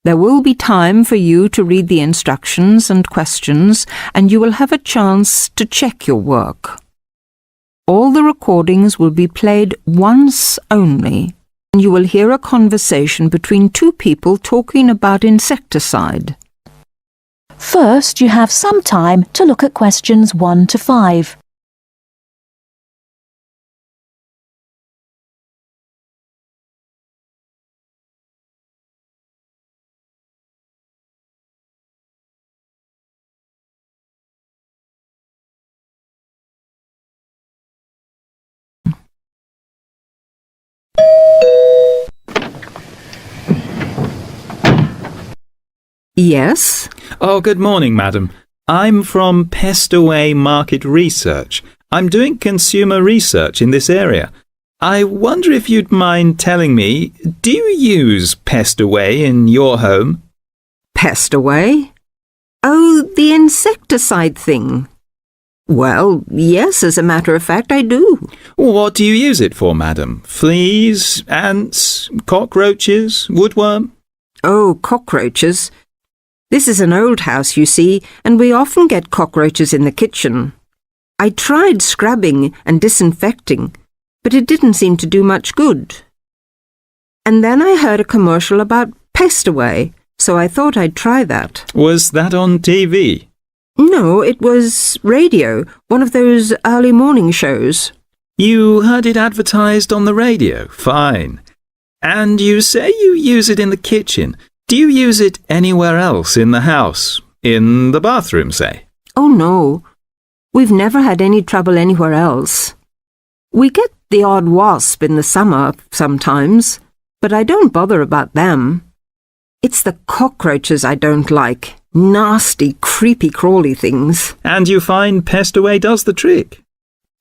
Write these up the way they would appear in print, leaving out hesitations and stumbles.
There will be time for you to read the instructions and questions, and you will have a chance to check your work. All the recordings will be played once only, and you will hear a conversation between two people talking about insecticide. First, you have some time to look at questions 1 to 5. Yes? Oh, good morning, madam. I'm from Pestaway Market Research. I'm doing consumer research in this area. I wonder if you'd mind telling me, do you use Pestaway in your home? Pestaway? Oh, the insecticide thing. Well, yes, as a matter of fact, I do. What do you use it for, madam? Fleas, ants, cockroaches, woodworm? Oh, cockroaches. This is an old house, you see, and we often get cockroaches in the kitchen. I tried scrubbing and disinfecting, but it didn't seem to do much good. And then I heard a commercial about Pestaway, so I thought I'd try that. Was that on TV? No, it was radio, one of those early morning shows. You heard it advertised on the radio? Fine. And you say you use it in the kitchen. Do you use it anywhere else in the house? In the bathroom, say? Oh, no. We've never had any trouble anywhere else. We get the odd wasp in the summer sometimes, but I don't bother about them. It's the cockroaches I don't like. Nasty, creepy, crawly things. And you find Pestaway does the trick?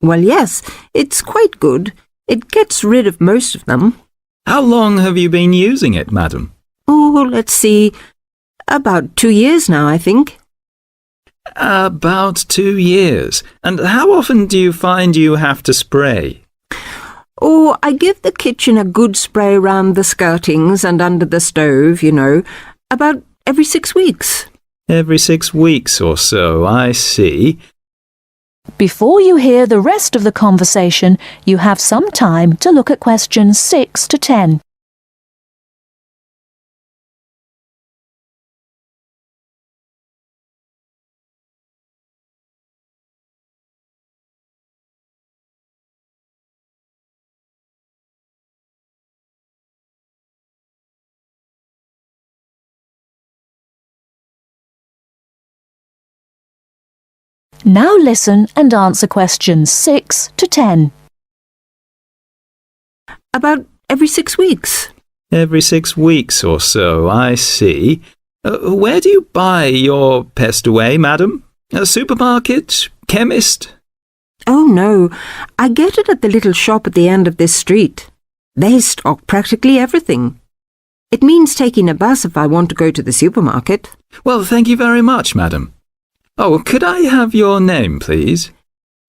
Well, yes, it's quite good. It gets rid of most of them. How long have you been using it, madam? Oh, let's see. About 2 years now, I think. About 2 years. And how often do you find you have to spray? Oh, I give the kitchen a good spray round the skirtings and under the stove, you know, about every 6 weeks. Every 6 weeks or so, I see. Before you hear the rest of the conversation, you have some time to look at questions 6 to 10. Now listen and answer questions 6 to 10. About every 6 weeks. Every 6 weeks or so, I see. Where do you buy your Pestaway, madam? A supermarket? Chemist? Oh, no. I get it at the little shop at the end of this street. They stock practically everything. It means taking a bus if I want to go to the supermarket. Well, thank you very much, madam. Oh, could I have your name, please?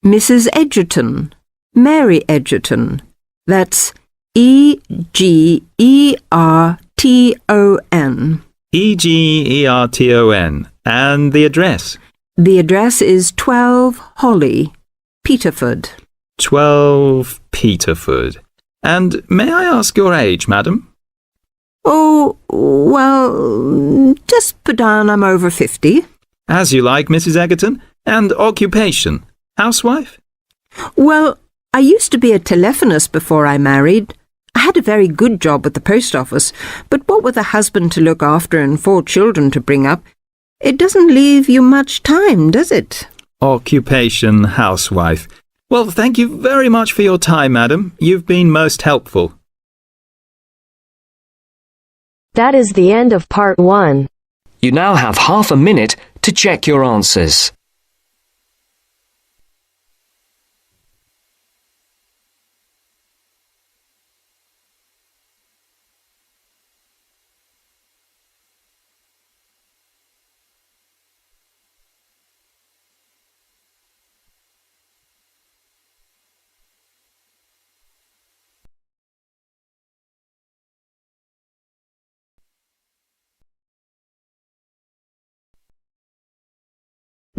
Mrs. Edgerton. Mary Edgerton. That's Egerton. Egerton. And the address? The address is 12 Holly, Peterford. 12 Peterford. And may I ask your age, madam? Oh, well, just put down I'm over 50. As you like, Mrs. Egerton. And occupation? Housewife? Well, I used to be a telephonist before I married. I had a very good job at the post office, but what with a husband to look after and 4 children to bring up, it doesn't leave you much time, does it? Occupation, housewife. Well, thank you very much for your time, madam. You've been most helpful. That is the end of part 1. You now have half a minute to check your answers.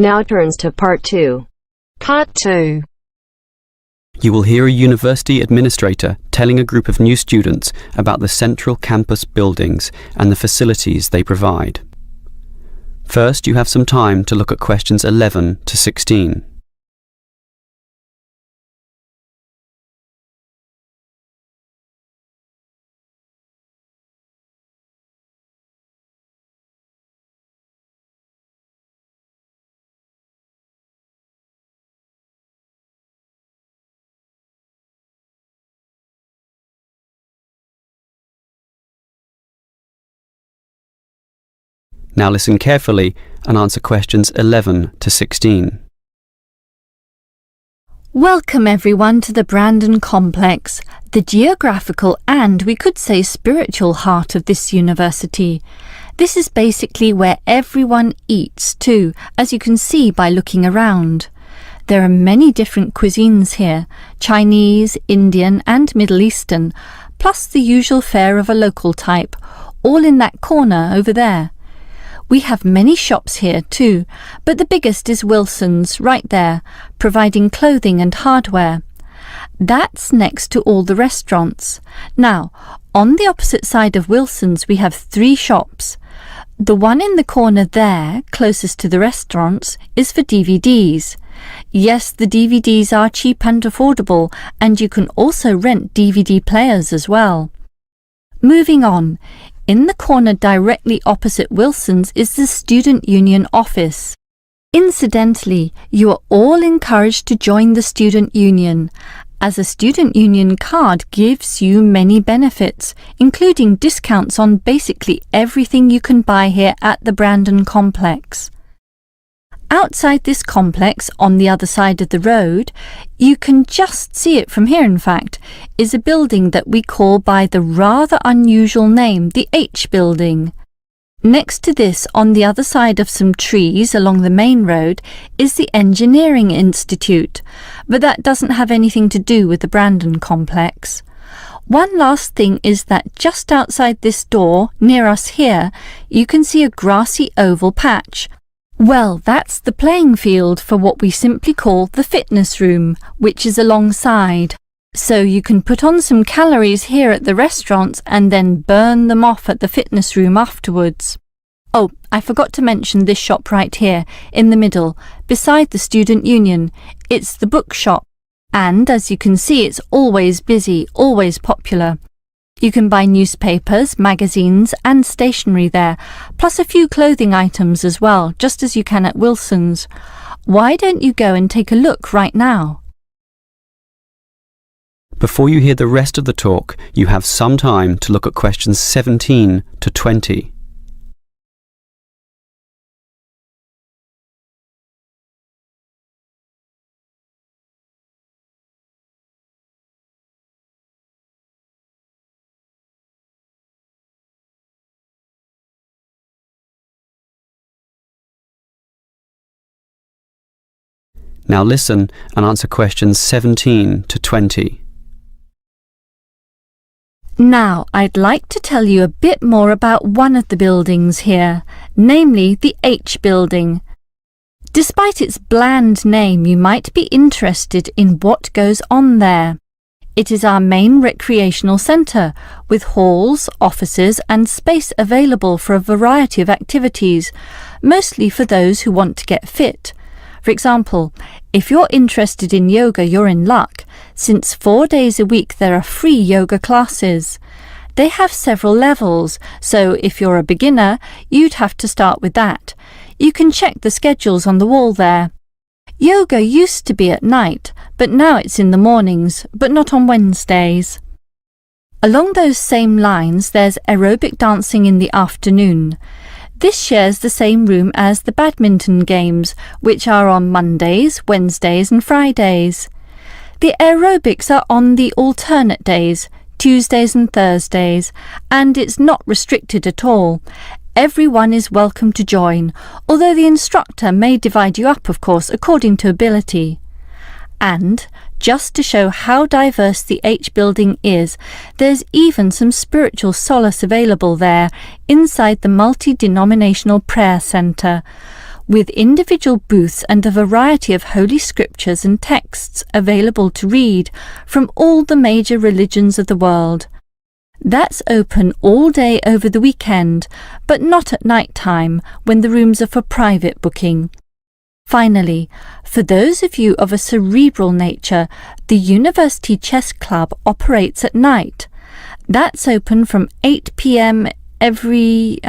Now turns to Part 2. Part 2. You will hear a university administrator telling a group of new students about the central campus buildings and the facilities they provide. First, you have some time to look at questions 11 to 16. Now listen carefully and answer questions 11 to 16. Welcome everyone to the Brandon Complex, the geographical and we could say spiritual heart of this university. This is basically where everyone eats too, as you can see by looking around. There are many different cuisines here, Chinese, Indian and Middle Eastern, plus the usual fare of a local type, all in that corner over there. We have many shops here too, but the biggest is Wilson's right there, providing clothing and hardware. That's next to all the restaurants. Now, on the opposite side of Wilson's we have 3 shops. The one in the corner there, closest to the restaurants, is for DVDs. Yes, the DVDs are cheap and affordable, and you can also rent DVD players as well. Moving on. In the corner directly opposite Wilson's is the Student Union office. Incidentally, you are all encouraged to join the Student Union, as a Student Union card gives you many benefits, including discounts on basically everything you can buy here at the Brandon Complex. Outside this complex, on the other side of the road, you can just see it from here in fact, is a building that we call by the rather unusual name, the H Building. Next to this, on the other side of some trees along the main road, is the Engineering Institute, but that doesn't have anything to do with the Brandon Complex. One last thing is that just outside this door, near us here, you can see a grassy oval patch. Well, that's the playing field for what we simply call the fitness room, which is alongside. So you can put on some calories here at the restaurants and then burn them off at the fitness room afterwards. Oh, I forgot to mention this shop right here, in the middle, beside the Student Union. It's the bookshop. And as you can see, it's always busy, always popular. You can buy newspapers, magazines and stationery there, plus a few clothing items as well, just as you can at Wilson's. Why don't you go and take a look right now? Before you hear the rest of the talk, you have some time to look at questions 17 to 20. Now listen and answer questions 17 to 20. Now, I'd like to tell you a bit more about one of the buildings here, namely the H Building. Despite its bland name, you might be interested in what goes on there. It is our main recreational centre, with halls, offices and space available for a variety of activities, mostly for those who want to get fit. For example, if you're interested in yoga, you're in luck, since 4 days a week there are free yoga classes. They have several levels, so if you're a beginner, you'd have to start with that. You can check the schedules on the wall there. Yoga used to be at night, but now it's in the mornings, but not on Wednesdays. Along those same lines, there's aerobic dancing in the afternoon. This shares the same room as the badminton games, which are on Mondays, Wednesdays and Fridays. The aerobics are on the alternate days, Tuesdays and Thursdays, and it's not restricted at all. Everyone is welcome to join, although the instructor may divide you up, of course, according to ability. And, just to show how diverse the H Building is, there's even some spiritual solace available there, inside the multi-denominational prayer centre. with individual booths and a variety of holy scriptures and texts available to read from all the major religions of the world. That's open all day over the weekend, but not at night time when the rooms are for private booking. Finally, for those of you of a cerebral nature, the University Chess Club operates at night. That's open from 8 p.m. every,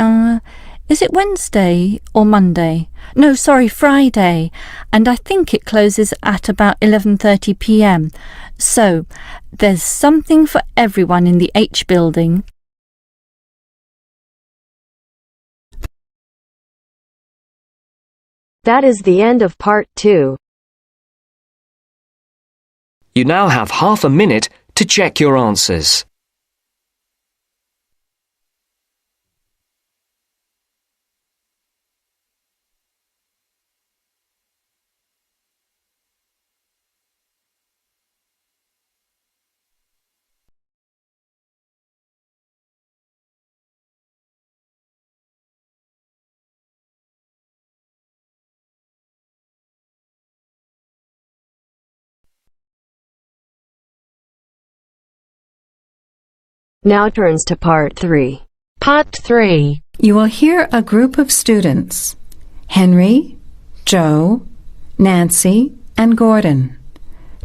is it Wednesday or Monday? No, sorry, Friday. And I think it closes at about 11:30 p.m. So, there's something for everyone in the H building. That is the end of part 2. You now have half a minute to check your answers. Now turns to part 3. Part 3. You will hear a group of students, Henry, Joe, Nancy, and Gordon,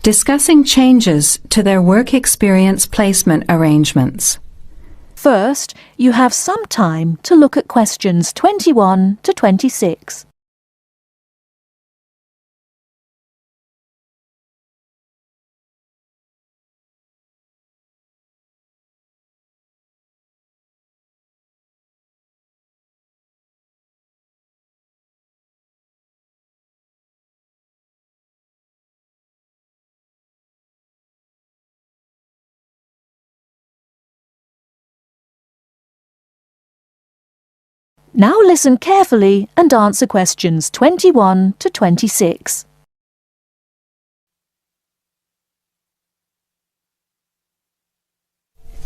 discussing changes to their work experience placement arrangements. First, you have some time to look at questions 21 to 26. Now listen carefully and answer questions 21 to 26.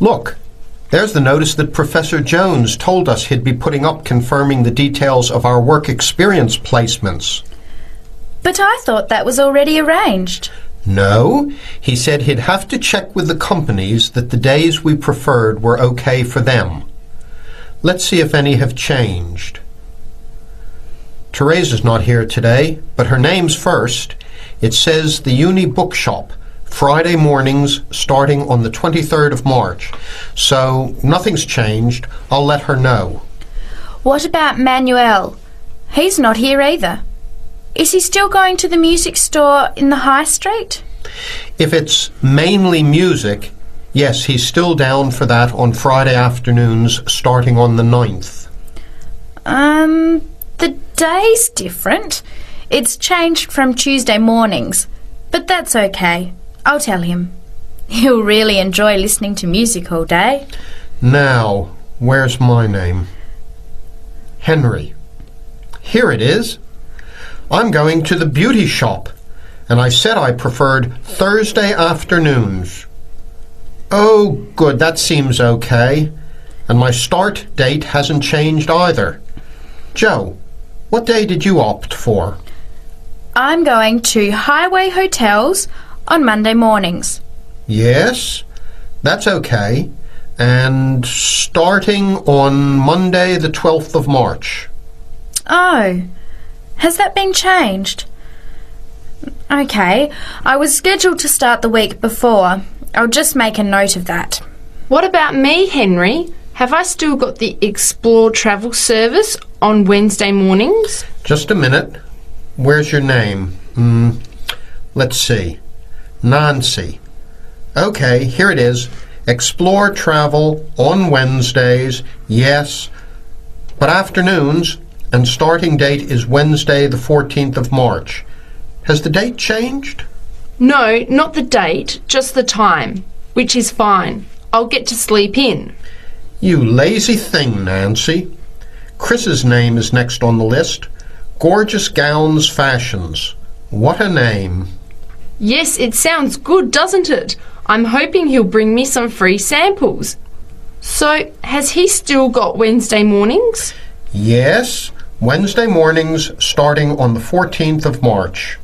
Look, there's the notice that Professor Jones told us he'd be putting up confirming the details of our work experience placements. But I thought that was already arranged. No, he said he'd have to check with the companies that the days we preferred were okay for them. Let's see if any have changed. Teresa's not here today, but her name's first. It says the Uni Bookshop, Friday mornings starting on the 23rd of March. So nothing's changed. I'll let her know. What about Manuel? He's not here either. Is he still going to the music store in the high street? If it's mainly music, yes, he's still down for that on Friday afternoons starting on the 9th. The day's different. It's changed from Tuesday mornings, but that's okay. I'll tell him. He'll really enjoy listening to music all day. Now, where's my name? Henry. Here it is. I'm going to the beauty shop, and I said I preferred Thursday afternoons. Oh, good, that seems okay. And my start date hasn't changed either. Joe, what day did you opt for? I'm going to Highway Hotels on Monday mornings. Yes, that's okay. And starting on Monday the 12th of March. Oh, has that been changed? Okay, I was scheduled to start the week before. I'll just make a note of that. What about me, Henry? Have I still got the Explore travel service on Wednesday mornings? Just a minute. Where's your name? Let's see. Nancy. Okay, here it is. Explore travel on Wednesdays, yes, but afternoons, and starting date is Wednesday the 14th of March. Has the date changed? No, not the date, just the time, which is fine. I'll get to sleep in. You lazy thing, Nancy. Chris's name is next on the list. Gorgeous Gowns Fashions. What a name. Yes, it sounds good, doesn't it? I'm hoping he'll bring me some free samples. So, has he still got Wednesday mornings? Yes, Wednesday mornings starting on the 14th of March.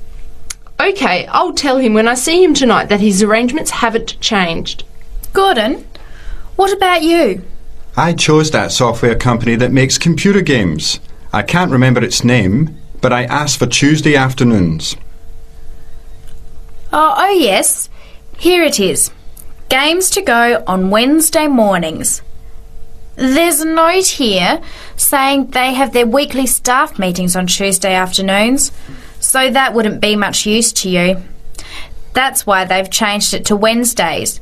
OK, I'll tell him when I see him tonight that his arrangements haven't changed. Gordon, what about you? I chose that software company that makes computer games. I can't remember its name, but I asked for Tuesday afternoons. Oh, yes. Here it is. Games to go on Wednesday mornings. There's a note here saying they have their weekly staff meetings on Tuesday afternoons, so that wouldn't be much use to you. That's why they've changed it to Wednesdays,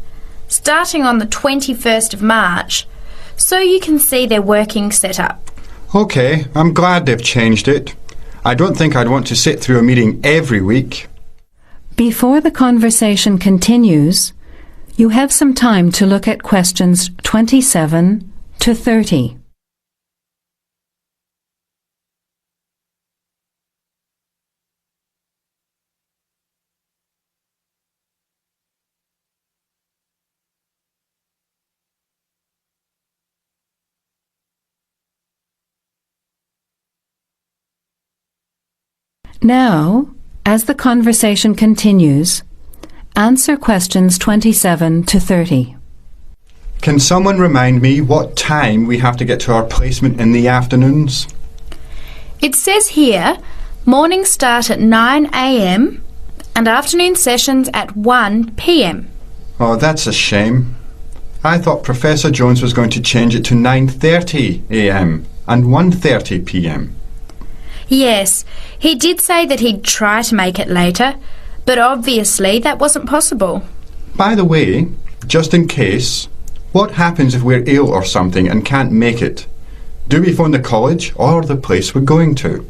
starting on the 21st of March, so you can see their working setup. OK, I'm glad they've changed it. I don't think I'd want to sit through a meeting every week. Before the conversation continues, you have some time to look at questions 27 to 30. Now, as the conversation continues, answer questions 27 to 30. Can someone remind me what time we have to get to our placement in the afternoons? It says here, mornings start at 9 a.m. and afternoon sessions at 1 p.m. Oh, that's a shame. I thought Professor Jones was going to change it to 9:30 a.m. and 1:30 p.m. Yes, he did say that he'd try to make it later, but obviously that wasn't possible. By the way, just in case, what happens if we're ill or something and can't make it? Do we phone the college or the place we're going to?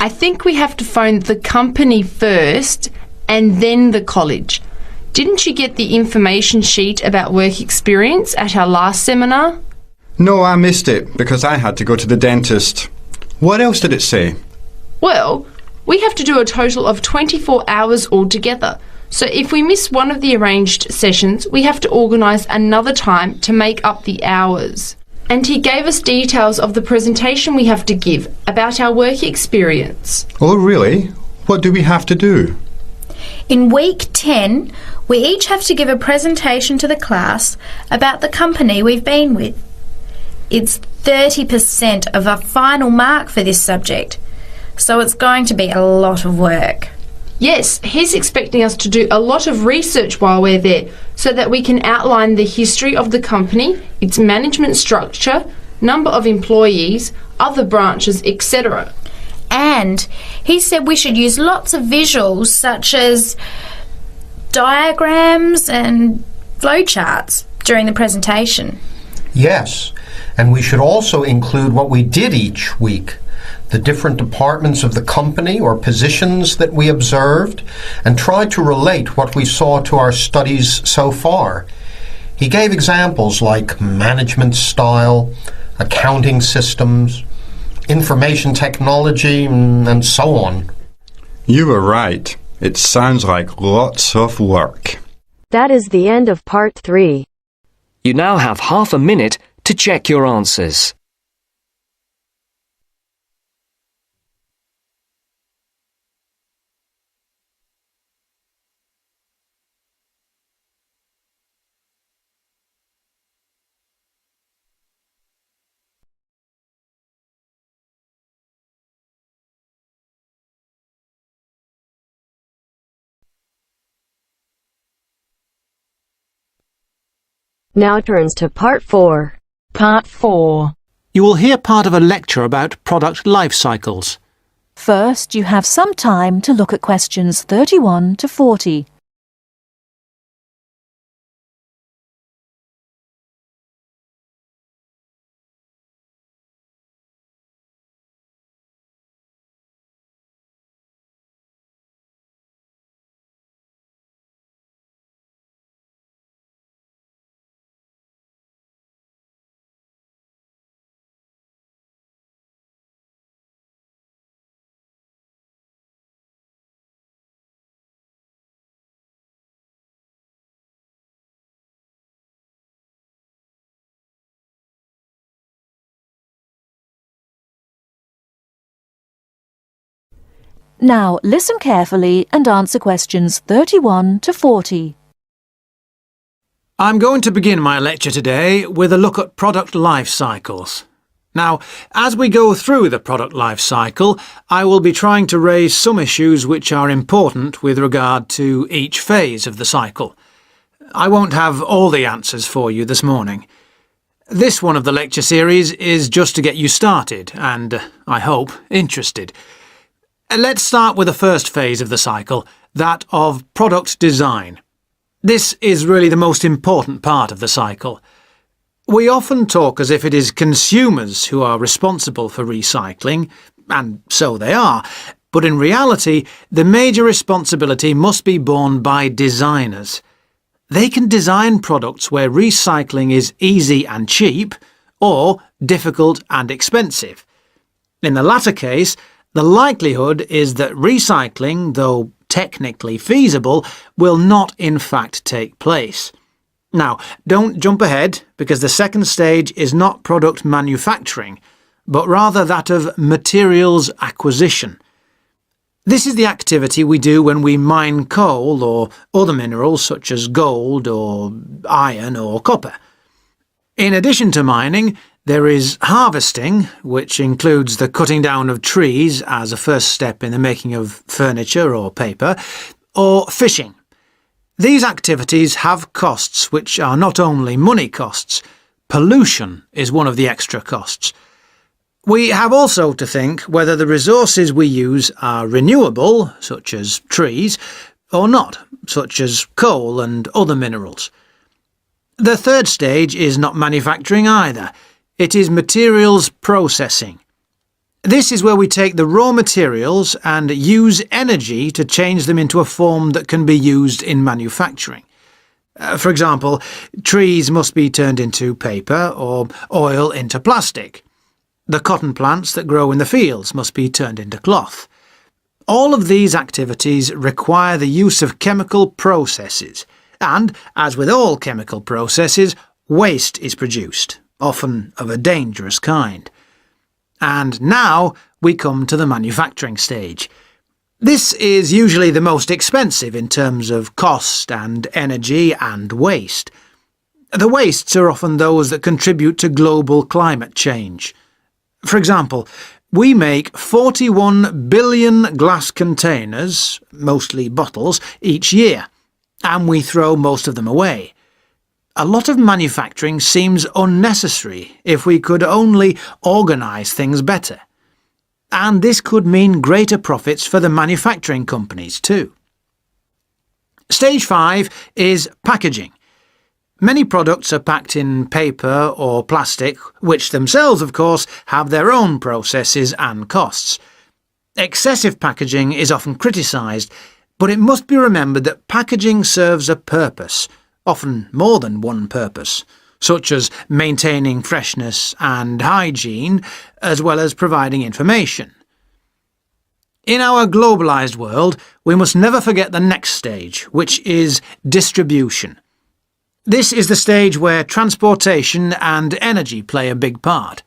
I think we have to phone the company first and then the college. Didn't you get the information sheet about work experience at our last seminar? No, I missed it because I had to go to the dentist. What else did it say? Well, we have to do a total of 24 hours altogether. So if we miss one of the arranged sessions, we have to organise another time to make up the hours. And he gave us details of the presentation we have to give about our work experience. Oh, really? What do we have to do? In week 10, we each have to give a presentation to the class about the company we've been with. It's 30% of our final mark for this subject, so it's going to be a lot of work. Yes, he's expecting us to do a lot of research while we're there so that we can outline the history of the company, its management structure, number of employees, other branches, etc. And he said we should use lots of visuals such as diagrams and flowcharts during the presentation. Yes, and we should also include what we did each week, the different departments of the company or positions that we observed, and try to relate what we saw to our studies so far. He gave examples like management style, accounting systems, information technology, and so on. You were right. It sounds like lots of work. That is the end of part 3. You now have half a minute to check your answers. Now turns to part 4. Part 4. You will hear part of a lecture about product life cycles. First, you have some time to look at questions 31 to 40. Now listen carefully and answer questions 31 to 40. I'm going to begin my lecture today with a look at product life cycles. Now, as we go through the product life cycle, I will be trying to raise some issues which are important with regard to each phase of the cycle. I won't have all the answers for you this morning. This one of the lecture series is just to get you started and, I hope, interested. Let's start with the first phase of the cycle, that of product design. This is really the most important part of the cycle. We often talk as if it is consumers who are responsible for recycling, and so they are, but in reality, the major responsibility must be borne by designers. They can design products where recycling is easy and cheap, or difficult and expensive. In the latter case, the likelihood is that recycling, though technically feasible, will not in fact take place. Now, don't jump ahead, because the second stage is not product manufacturing, but rather that of materials acquisition. This is the activity we do when we mine coal or other minerals such as gold or iron or copper. In addition to mining, there is harvesting, which includes the cutting down of trees as a first step in the making of furniture or paper, or fishing. These activities have costs which are not only money costs. Pollution is one of the extra costs. We have also to think whether the resources we use are renewable, such as trees, or not, such as coal and other minerals. The third stage is not manufacturing either. It is materials processing. This is where we take the raw materials and use energy to change them into a form that can be used in manufacturing. For example, trees must be turned into paper or oil into plastic. The cotton plants that grow in the fields must be turned into cloth. All of these activities require the use of chemical processes, and, as with all chemical processes, waste is produced, often of a dangerous kind. And now we come to the manufacturing stage. This is usually the most expensive in terms of cost and energy and waste. The wastes are often those that contribute to global climate change. For example, we make 41 billion glass containers, mostly bottles, each year, and we throw most of them away. A lot of manufacturing seems unnecessary if we could only organise things better. And this could mean greater profits for the manufacturing companies too. Stage 5 is packaging. Many products are packed in paper or plastic, which themselves, of course, have their own processes and costs. Excessive packaging is often criticised, but it must be remembered that packaging serves a purpose, often more than one purpose, such as maintaining freshness and hygiene, as well as providing information. In our globalised world, we must never forget the next stage, which is distribution. This is the stage where transportation and energy play a big part.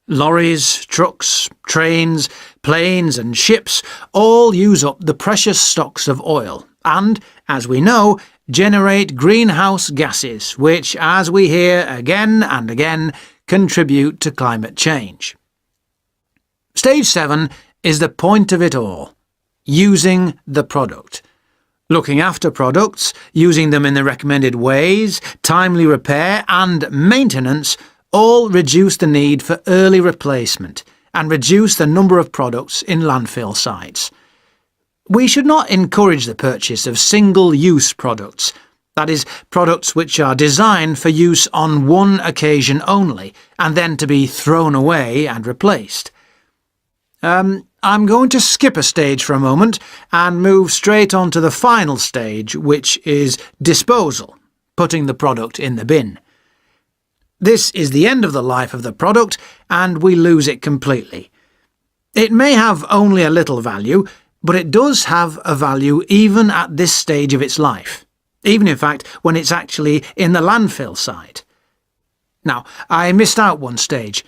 Lorries, trucks, trains, planes and ships all use up the precious stocks of oil and, as we know, generate greenhouse gases, which, as we hear again and again, contribute to climate change. Stage 7 is the point of it all, using the product. Looking after products, using them in the recommended ways, timely repair and maintenance all reduce the need for early replacement and reduce the number of products in landfill sites. We should not encourage the purchase of single-use products, that is, products which are designed for use on one occasion only and then to be thrown away and replaced. I'm going to skip a stage for a moment and move straight on to the final stage, which is disposal, putting the product in the bin. This is the end of the life of the product and we lose it completely. It may have only a little value, but it does have a value even at this stage of its life, even in fact when it's actually in the landfill site. Now, I missed out one stage.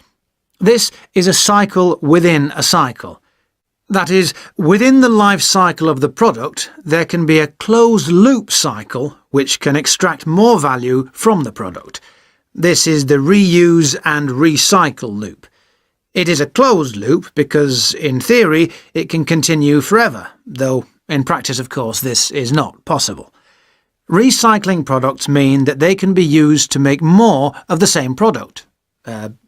This is a cycle within a cycle. That is, within the life cycle of the product, there can be a closed-loop cycle which can extract more value from the product. This is the reuse and recycle loop. It is a closed loop because, in theory, it can continue forever, though in practice, of course, this is not possible. Recycling products mean that they can be used to make more of the same product.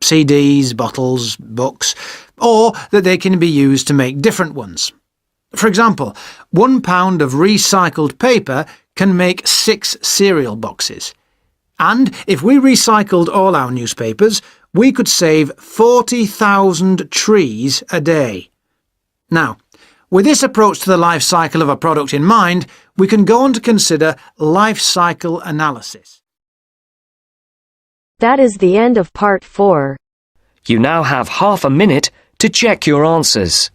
CDs, bottles, books, or that they can be used to make different ones. For example, 1 pound of recycled paper can make 6 cereal boxes. And if we recycled all our newspapers, we could save 40,000 trees a day. Now, with this approach to the life cycle of a product in mind, we can go on to consider life cycle analysis. That is the end of part 4. You now have half a minute to check your answers.